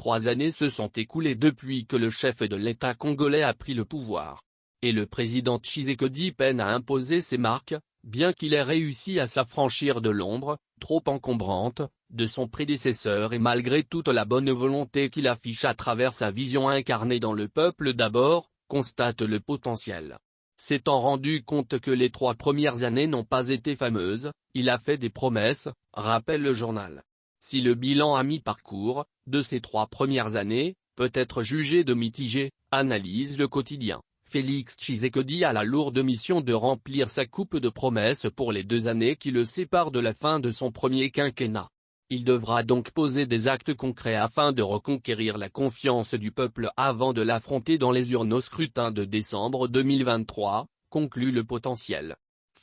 3 années se sont écoulées depuis que le chef de l'État congolais a pris le pouvoir. Et le président Tshisekedi peine à imposer ses marques, bien qu'il ait réussi à s'affranchir de l'ombre, trop encombrante, de son prédécesseur et malgré toute la bonne volonté qu'il affiche à travers sa vision incarnée dans le peuple d'abord, constate le potentiel. S'étant rendu compte que les 3 premières années n'ont pas été fameuses, il a fait des promesses, rappelle le journal. Si le bilan à mi-parcours, de ces 3 premières années, peut être jugé de mitigé, analyse le quotidien, Félix Tshisekedi a la lourde mission de remplir sa coupe de promesses pour les 2 années qui le séparent de la fin de son premier quinquennat. Il devra donc poser des actes concrets afin de reconquérir la confiance du peuple avant de l'affronter dans les urnes au scrutin de décembre 2023, conclut le potentiel.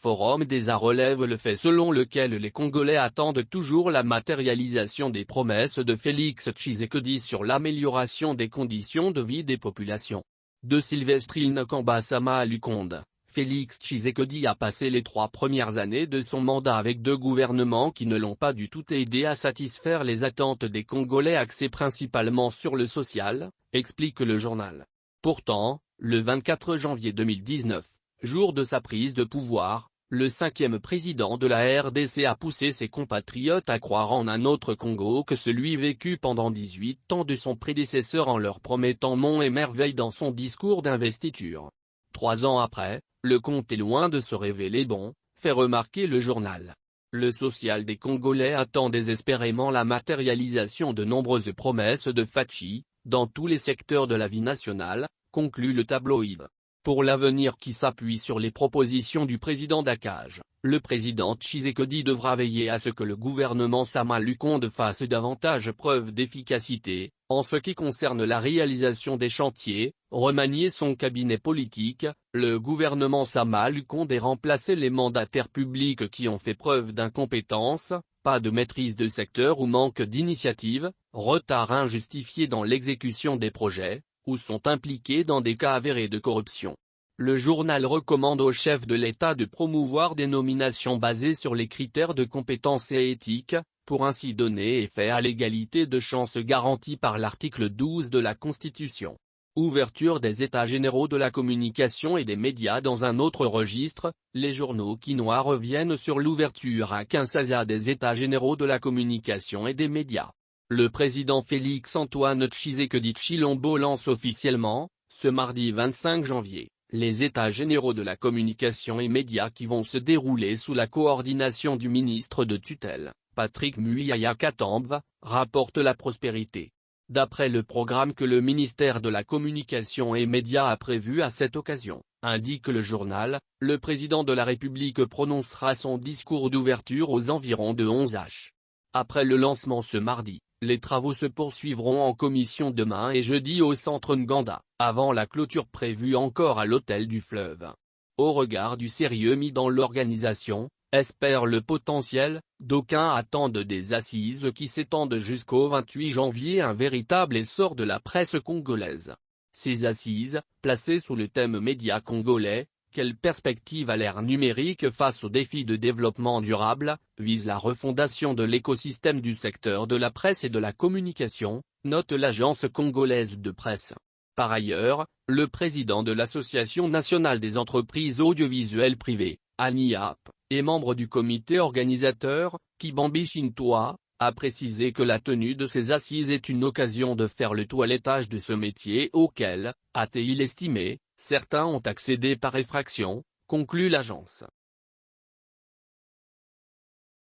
Forum des A relève le fait selon lequel les Congolais attendent toujours la matérialisation des promesses de Félix Tshisekedi sur l'amélioration des conditions de vie des populations. De Sylvestrine Kambasama à Lukonde, Félix Tshisekedi a passé les 3 premières années de son mandat avec 2 gouvernements qui ne l'ont pas du tout aidé à satisfaire les attentes des Congolais axés principalement sur le social, explique le journal. Pourtant, le 24 janvier 2019, jour de sa prise de pouvoir, le 5e président de la RDC a poussé ses compatriotes à croire en un autre Congo que celui vécu pendant 18 ans de son prédécesseur en leur promettant monts et merveilles dans son discours d'investiture. 3 ans après, le compte est loin de se révéler bon, fait remarquer le journal. Le social des Congolais attend désespérément la matérialisation de nombreuses promesses de Fachi, dans tous les secteurs de la vie nationale, conclut le tabloïd. Pour l'avenir qui s'appuie sur les propositions du président d'Akaj, le président Tshisekedi devra veiller à ce que le gouvernement Sama Lukonde fasse davantage preuve d'efficacité, en ce qui concerne la réalisation des chantiers, remanier son cabinet politique, le gouvernement Sama Lukonde et remplacer les mandataires publics qui ont fait preuve d'incompétence, pas de maîtrise de secteur ou manque d'initiative, retard injustifié dans l'exécution des projets, ou sont impliqués dans des cas avérés de corruption. Le journal recommande au chef de l'État de promouvoir des nominations basées sur les critères de compétence et éthique, pour ainsi donner effet à l'égalité de chances garantie par l'article 12 de la Constitution. Ouverture des États généraux de la communication et des médias. Dans un autre registre, les journaux quinois reviennent sur l'ouverture à Kinshasa des États généraux de la communication et des médias. Le président Félix-Antoine Tshisekedi Tshilombo lance officiellement, ce mardi 25 janvier, les États généraux de la communication et médias qui vont se dérouler sous la coordination du ministre de tutelle, Patrick Muyaya Katamba, rapporte La Prospérité. D'après le programme que le ministère de la Communication et Médias a prévu à cette occasion, indique le journal, le président de la République prononcera son discours d'ouverture aux environs de 11h. Après le lancement ce mardi, les travaux se poursuivront en commission demain et jeudi au centre Nganda, avant la clôture prévue encore à l'hôtel du Fleuve. Au regard du sérieux mis dans l'organisation, espère le potentiel, d'aucuns attendent des assises qui s'étendent jusqu'au 28 janvier un véritable essor de la presse congolaise. Ces assises, placées sous le thème médias congolais, quelle perspective à l'ère numérique face aux défis de développement durable, vise la refondation de l'écosystème du secteur de la presse et de la communication, note l'agence congolaise de presse. Par ailleurs, le président de l'Association nationale des entreprises audiovisuelles privées, ANIAP, et membre du comité organisateur, Kibambi Shintoa, a précisé que la tenue de ces assises est une occasion de faire le toilettage de ce métier auquel, a-t-il estimé, certains ont accédé par effraction, conclut l'agence.